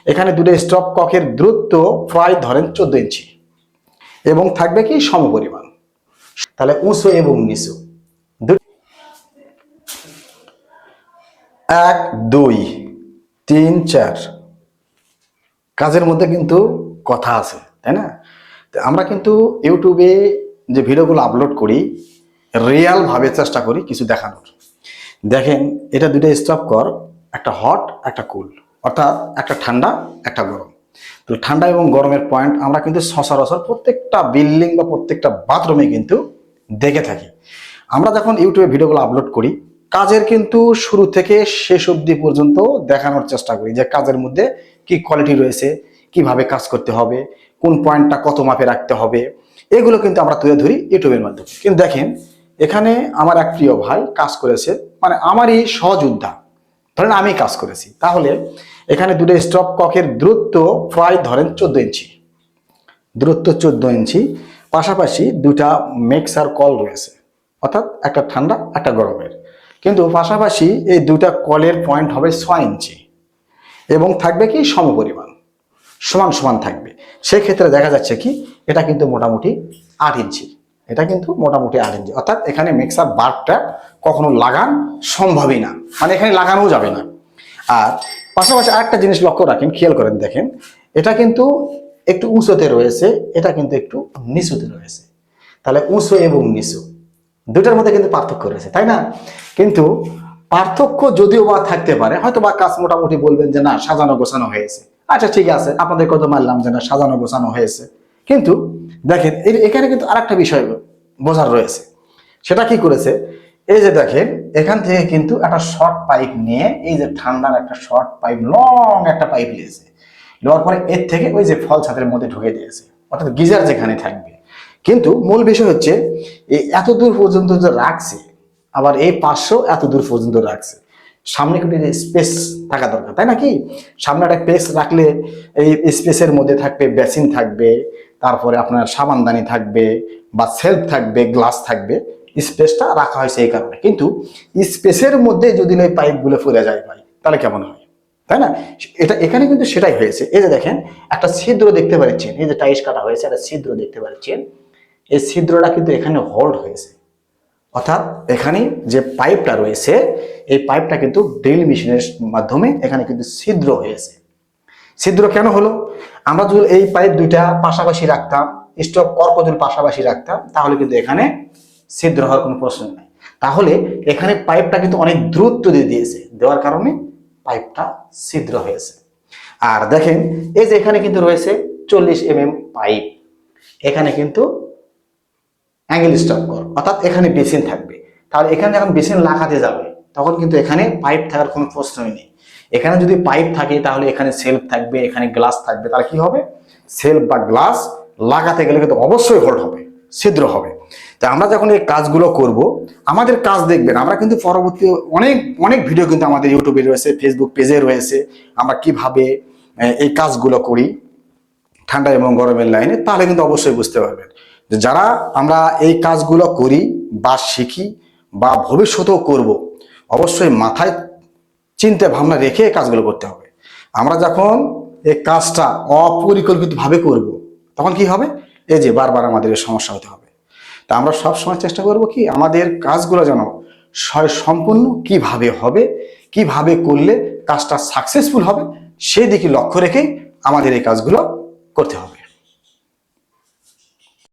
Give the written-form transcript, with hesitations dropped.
এখানে দুটো স্টপ ককের দূরত্ব প্রায় ধরেন 14 ইঞ্চি এবং থাকবে কি সমপরিমাণ। তাহলে উঁচু এবং নিচু 1 2 3 4 কাজের মধ্যে কিন্তু কথা আছে, তাই না? আমরা কিন্তু ইউটিউবে যে ভিডিওগুলো আপলোড করি রিয়াল ভাবে চেষ্টা করি কিছু দেখানোর। দেখেন এটা দুটো স্টপ কর, একটা হট একটা কুল, অর্থাৎ একটা ঠান্ডা একটা গরম। তো ঠান্ডা এবং গরমের পয়েন্ট আমরা কিন্তু সচরাচর প্রত্যেকটা বিল্ডিং বা প্রত্যেকটা বাথরুমে কিন্তু দেখে থাকি। আমরা যখন ইউটিউবে ভিডিওগুলো আপলোড করি কাজের কিন্তু শুরু থেকে শেষ অবধি পর্যন্ত দেখানোর চেষ্টা করি যে কাজের মধ্যে কি কোয়ালিটি রয়েছে, কিভাবে কাজ করতে হবে, কোন পয়েন্টটা কত মাপে রাখতে হবে, এগুলো কিন্তু আমরা তুলে ধরি ইউটিউবের মাধ্যমে। কিন্তু দেখেন এখানে আমার এক প্রিয় ভাই কাজ করেছে, মানে আমারই সহযোদ্ধা, ধরেন আমি কাজ করেছি, তাহলে এখানে দুটো স্টপ ককের দূরত্ব প্রায় ধরেন 14 ইঞ্চি, দূরত্ব 14 ইঞ্চি, পাশাপাশি দুটা মিক্সার কল রয়েছে, অর্থাৎ একটা ঠান্ডা একটা গরমের। কিন্তু পাশাপাশি এই দুটা কলের পয়েন্ট হবে 6 ইঞ্চি এবং থাকবে কি সমপরিমাণ, সমান সমান থাকবে। সেক্ষেত্রে দেখা যাচ্ছে কি এটা কিন্তু মোটামুটি 8 ইঞ্চি, এটা কিন্তু মোটামুটি 8 ইঞ্চি, অর্থাৎ এখানে মিক্সার বারটা কখনো লাগান সম্ভবই না, মানে এখানে লাগানোও যাবে না। আর পাশাপাশি আরেকটা জিনিস লক্ষ্য রাখেন, খেয়াল করেন, দেখেন এটা কিন্তু একটু উঁচুতে রয়েছে, এটা কিন্তু একটু নিচুতে রয়েছে। তাহলে উঁচু এবং নিচু দুটার মধ্যে কিন্তু পার্থক্য রয়েছে, তাই না? কিন্তু পার্থক্য যদিও বা থাকতে পারে, হয়তো বা কাজ মোটামুটি বলবেন যে না সাজানো গোছানো হয়েছে, আচ্ছা ঠিক আছে, আপনাদের কত মানলাম যে না সাজানো গোছানো হয়েছে। কিন্তু দেখেন এখানে কিন্তু আরেকটা বিষয় বোঝার রয়েছে। সেটা কি করেছে, এই যে দেখেন এখান থেকে কিন্তু একটা শর্ট পাইপ নিয়ে, এই যে ঠান্ডার একটা শর্ট পাইপ, লং একটা পাইপ নিয়েছে, নেওয়ার পরে এর থেকে ওই যে ফল ছাদের মধ্যে ঢুকে দিয়েছে, অর্থাৎ গিজার যেখানে থাকবে। কিন্তু মূল বিষয় হচ্ছে এই এত দূর পর্যন্ত যে রাখছে, আবার এই 500 এত দূর পর্যন্ত রাখছে, সামনে কিন্তু স্পেস থাকা দরকার, তাই নাকি? সামনে একটা স্পেস রাখলে এই স্পেসের মধ্যে থাকবে বেসিন থাকবে, তারপরে আপনার সাবানদানি থাকবে বা সেলফ থাকবে, গ্লাস থাকবে, স্পেসটা রাখা হয়েছে এই কারণে। কিন্তু স্পেসের মধ্যে যদি এই পাইপগুলো ফুলে যায় ভাই, তাহলে কেমন হয়, তাই না? এটা এখানে কিন্তু সেটাই হয়েছে। এই যে দেখেন একটা ছিদ্র দেখতে পাচ্ছেন, এই যে টাইস কাটা হয়েছে একটা ছিদ্র দেখতে পাচ্ছেন, এই ছিদ্রটা কিন্তু এখানে হোল্ড হয়েছে, অর্থাৎ এখানে যে পাইপটা রয়েছে এই পাইপটা কিন্তু ড্রিল মেশিনের মাধ্যমে এখানে কিন্তু ছিদ্র হয়েছে। ছিদ্র কেন হলো? আমরা যদি এই পাইপ দুইটা পাশাপাশি রাখতাম, স্টপ কর্ক যদি পাশাপাশি রাখতাম, তাহলে কিন্তু এখানে ছিদ্র হওয়ার কোনো প্রশ্ন নেই। তাহলে এখানে পাইপটা কিন্তু অনেক দূরত্ব দিয়ে দিয়েছে, দেওয়ার কারণে পাইপটা ছিদ্র হয়েছে। আর দেখেন এই যে এখানে কিন্তু রয়েছে 40 mm পাইপ, এখানে কিন্তু অ্যাঙ্গেল স্টপ কর, অর্থাৎ এখানে বেসিন থাকবে। তাহলে এখানে যখন বেসিন লাগাতে যাবে তখন কিন্তু এখানে পাইপ থাকার কোনো প্রশ্নই নেই। এখানে যদি পাইপ থাকে তাহলে এখানে সেলফ থাকবে, এখানে গ্লাস থাকবে, তাহলে কি হবে, সেলফ বা গ্লাস লাগাতে গেলে কিন্তু অবশ্যই হোল্ড হবে, ছিদ্র হবে। তো আমরা যখন এই কাজগুলো করব, আমাদের কাজ দেখবেন, আমরা কিন্তু পরবর্তী অনেক অনেক ভিডিও কিন্তু আমাদের ইউটিউবে রয়েছে, ফেসবুক পেজে রয়েছে, আমরা কিভাবে এই কাজগুলো করি ঠান্ডা এবং গরমের লাইনে, তাহলে কিন্তু অবশ্যই বুঝতে পারবেন যে যারা আমরা এই কাজগুলো করি বা শিখি বা ভবিষ্যতেও করব, অবশ্যই মাথায় চিন্তা ভাবনা রেখে এই কাজগুলো করতে হবে। আমরা যখন এই কাজটা অপরিকল্পিতভাবে করব তখন কি হবে, এই যে বারবার আমাদের এই সমস্যা হতে হবে। তা আমরা সব সময় চেষ্টা করব কি আমাদের কাজগুলো যেন সম্পূর্ণ কিভাবে হবে, কিভাবে করলে কাজটা সাকসেসফুল হবে, সেই দিকে লক্ষ্য রেখে আমাদের এই কাজগুলো করতে হবে।